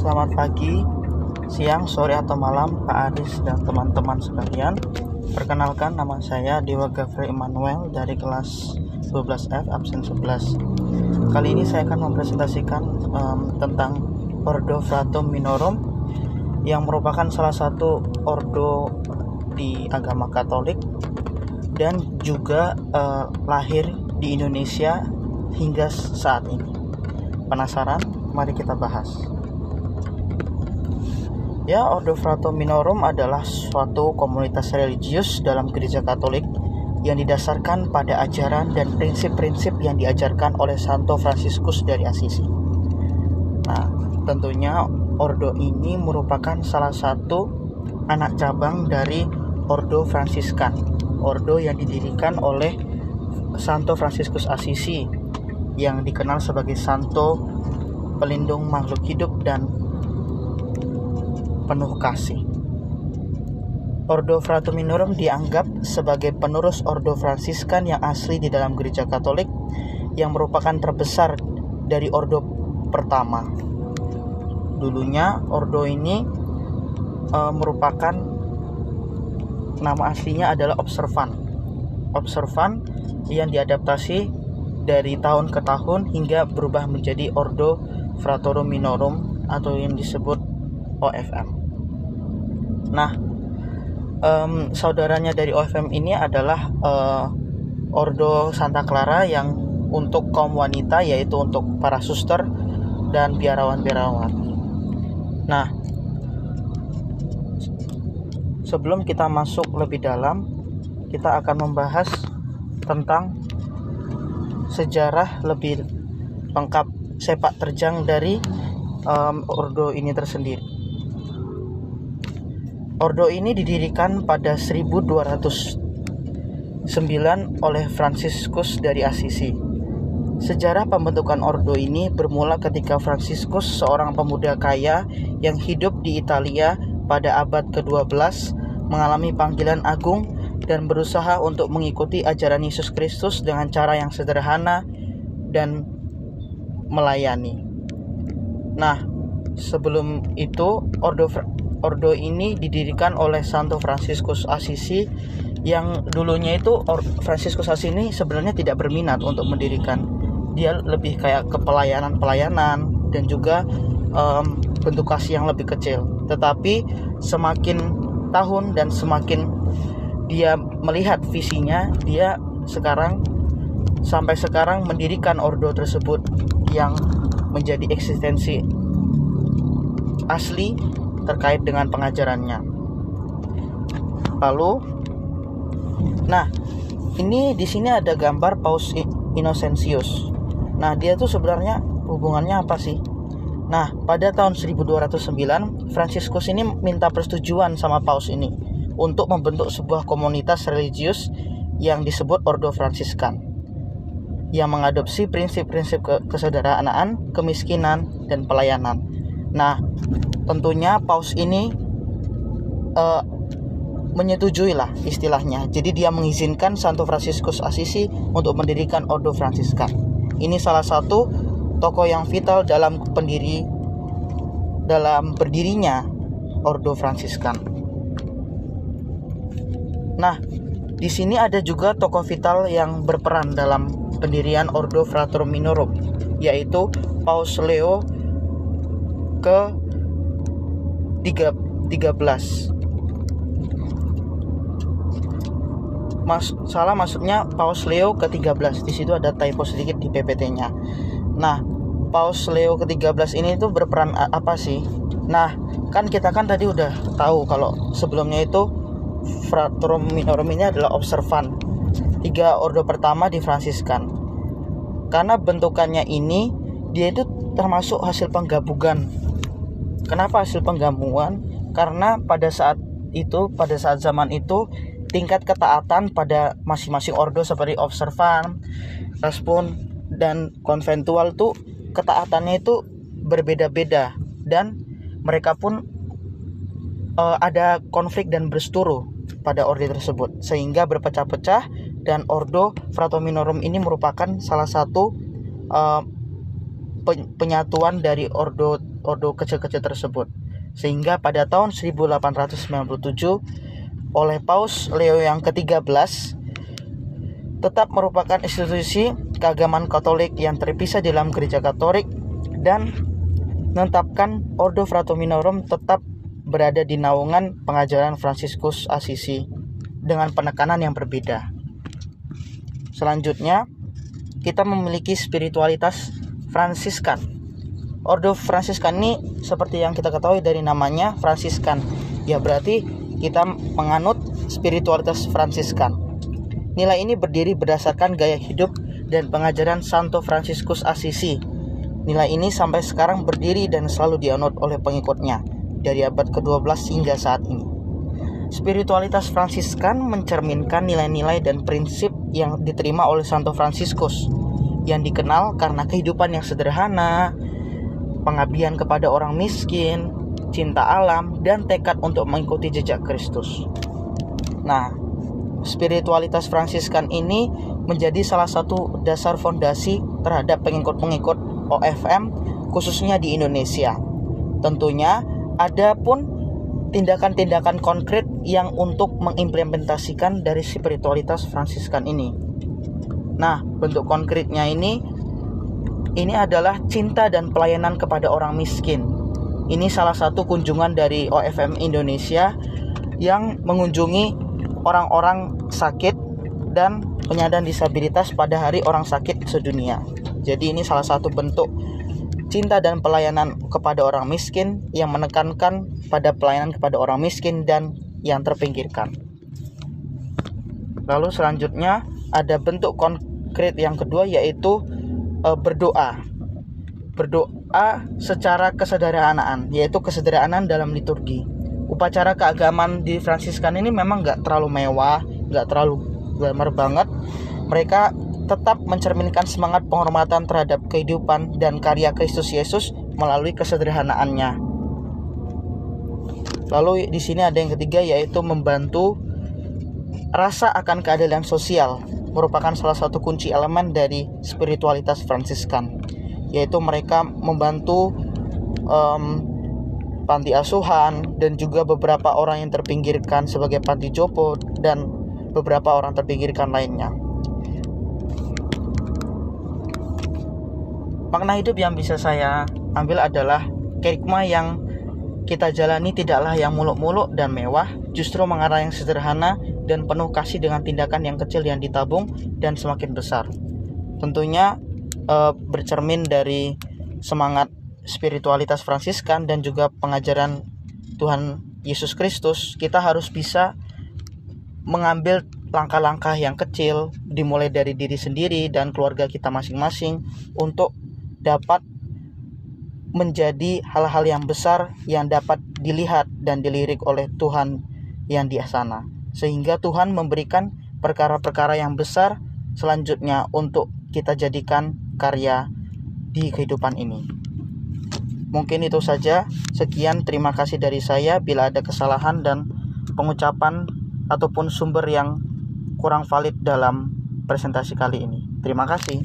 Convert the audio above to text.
Selamat pagi, siang, sore, atau malam Pak Aris dan teman-teman sekalian. Perkenalkan, nama saya Dewa Gafri Emmanuel dari kelas 12F absen 11. Kali ini saya akan mempresentasikan tentang Ordo Fratum Minorum yang merupakan salah satu ordo di agama Katolik dan juga lahir di Indonesia hingga saat ini. Penasaran? Mari kita bahas. Ya, Ordo Fratum Minorum adalah suatu komunitas religius dalam Gereja Katolik yang didasarkan pada ajaran dan prinsip-prinsip yang diajarkan oleh Santo Fransiskus dari Assisi. Nah, tentunya ordo ini merupakan salah satu anak cabang dari Ordo Fransiskan, ordo yang didirikan oleh Santo Fransiskus Assisi yang dikenal sebagai Santo pelindung makhluk hidup dan penuh kasih. Ordo Fratum Minorum dianggap sebagai penerus Ordo Fransiskan yang asli di dalam Gereja Katolik yang merupakan terbesar dari ordo pertama. Dulunya ordo ini merupakan nama aslinya adalah Observan yang diadaptasi dari tahun ke tahun hingga berubah menjadi Ordo Fratum Minorum atau yang disebut OFM. Nah, saudaranya dari OFM ini adalah Ordo Santa Clara yang untuk kaum wanita, yaitu untuk para suster dan biarawan-biarawan. Nah, sebelum kita masuk lebih dalam, kita akan membahas tentang sejarah lebih lengkap sepak terjang dari ordo ini tersendiri. Ordo ini didirikan pada 1209 oleh Fransiskus dari Assisi. Sejarah pembentukan ordo ini bermula ketika Fransiskus, seorang pemuda kaya yang hidup di Italia pada abad ke-12, mengalami panggilan agung dan berusaha untuk mengikuti ajaran Yesus Kristus dengan cara yang sederhana dan melayani. Nah, sebelum itu ordo ini didirikan oleh Santo Fransiskus Assisi yang dulunya itu Fransiskus Assisi ini sebenarnya tidak berminat untuk mendirikan. Dia lebih kayak ke pelayanan dan juga bentuk kasih yang lebih kecil. Tetapi semakin tahun dan semakin dia melihat visinya, dia sampai sekarang mendirikan ordo tersebut yang menjadi eksistensi asli terkait dengan pengajarannya. Lalu, nah, ini di sini ada gambar Paus Innocentius. Nah, dia tuh sebenarnya hubungannya apa sih? Nah, pada tahun 1209, Fransiskus ini minta persetujuan sama Paus ini untuk membentuk sebuah komunitas religius yang disebut Ordo Fransiskan, yang mengadopsi prinsip-prinsip kesederhanaan, kemiskinan, dan pelayanan. Nah, tentunya Paus ini menyetujui lah istilahnya. Jadi dia mengizinkan Santo Fransiskus Assisi untuk mendirikan Ordo Fransiskan. Ini salah satu tokoh yang vital dalam berdirinya Ordo Fransiskan. Nah, di sini ada juga tokoh vital yang berperan dalam pendirian Ordo Fratum Minorum, yaitu Paus Leo ke-13. Maksudnya Paus Leo ke-13. Di situ ada typo sedikit di PPT-nya. Nah, Paus Leo ke-13 ini itu berperan apa sih? Nah, kita tadi udah tahu kalau sebelumnya itu Fratum Minorum ini adalah Observan. 3 ordo pertama di Fransiskan. Karena bentukannya ini, dia itu termasuk hasil penggabungan. Kenapa hasil penggabungan? Karena pada saat zaman itu tingkat ketaatan pada masing-masing ordo seperti Observan, Respon, dan Konventual tuh ketaatannya itu berbeda-beda, dan mereka pun ada konflik dan berseteru pada ordo tersebut sehingga berpecah-pecah. Dan Ordo Fratum Minorum ini merupakan salah satu penyatuan dari ordo kecil-kecil tersebut. Sehingga pada tahun 1897 oleh Paus Leo yang ke-13 tetap merupakan institusi keagamaan Katolik yang terpisah dalam Gereja Katolik dan menetapkan Ordo Fraterminorum tetap berada di naungan pengajaran Fransiskus Assisi dengan penekanan yang berbeda. Selanjutnya, kita memiliki spiritualitas Fransiskan. Ordo Fransiskan ini seperti yang kita ketahui dari namanya Fransiskan. Ya berarti kita menganut spiritualitas Fransiskan. Nilai ini berdiri berdasarkan gaya hidup dan pengajaran Santo Fransiskus Assisi. Nilai ini sampai sekarang berdiri dan selalu dianut oleh pengikutnya dari abad ke-12 hingga saat ini. Spiritualitas Fransiskan mencerminkan nilai-nilai dan prinsip yang diterima oleh Santo Fransiskus, yang dikenal karena kehidupan yang sederhana, pengabdian kepada orang miskin, cinta alam, dan tekad untuk mengikuti jejak Kristus. Nah, spiritualitas Fransiskan ini menjadi salah satu dasar fondasi terhadap pengikut-pengikut OFM khususnya di Indonesia. Tentunya ada pun tindakan-tindakan konkret yang untuk mengimplementasikan dari spiritualitas Fransiskan ini. Nah, bentuk konkretnya ini adalah cinta dan pelayanan kepada orang miskin. Ini salah satu kunjungan dari OFM Indonesia yang mengunjungi orang-orang sakit dan penyandang disabilitas pada hari orang sakit sedunia. Jadi ini salah satu bentuk cinta dan pelayanan kepada orang miskin yang menekankan pada pelayanan kepada orang miskin dan yang terpinggirkan. Lalu selanjutnya ada bentuk konkret yang kedua, yaitu berdoa. Berdoa secara kesederhanaan, yaitu kesederhanaan dalam liturgi. Upacara keagamaan di Fransiskan ini memang gak terlalu mewah, gak terlalu glamour banget. Mereka tetap mencerminkan semangat penghormatan terhadap kehidupan dan karya Kristus Yesus melalui kesederhanaannya. Lalu di sini ada yang ketiga, yaitu membantu. Rasa akan keadilan sosial merupakan salah satu kunci elemen dari spiritualitas Fransiskan, yaitu mereka membantu panti asuhan dan juga beberapa orang yang terpinggirkan sebagai panti jompo dan beberapa orang terpinggirkan lainnya. Makna hidup yang bisa saya ambil adalah kerigma yang kita jalani tidaklah yang muluk-muluk dan mewah, justru mengarah yang sederhana dan penuh kasih dengan tindakan yang kecil yang ditabung dan semakin besar. Tentunya bercermin dari semangat spiritualitas Fransiskan dan juga pengajaran Tuhan Yesus Kristus. Kita harus bisa mengambil langkah-langkah yang kecil, dimulai dari diri sendiri dan keluarga kita masing-masing, untuk dapat menjadi hal-hal yang besar yang dapat dilihat dan dilirik oleh Tuhan yang di sana, sehingga Tuhan memberikan perkara-perkara yang besar selanjutnya untuk kita jadikan karya di kehidupan ini. Mungkin itu saja. Sekian, terima kasih dari saya. Bila ada kesalahan dan pengucapan ataupun sumber yang kurang valid dalam presentasi kali ini, terima kasih.